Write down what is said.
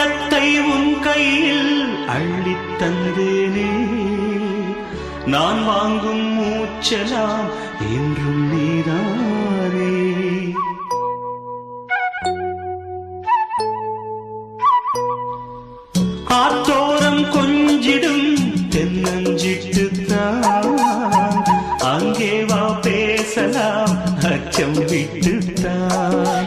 உள்ளத்தை உன் கையில் அள்ளித் தந்தேனே நான் வாங்கும் மூச்சலாம் என்றும் நீதானே ஆத்தோரம் கொஞ்சிடும் தென்னஞ்சிட்டுத்தான் அங்கே வா பேசலாம் அச்சம் விட்டுத்தான்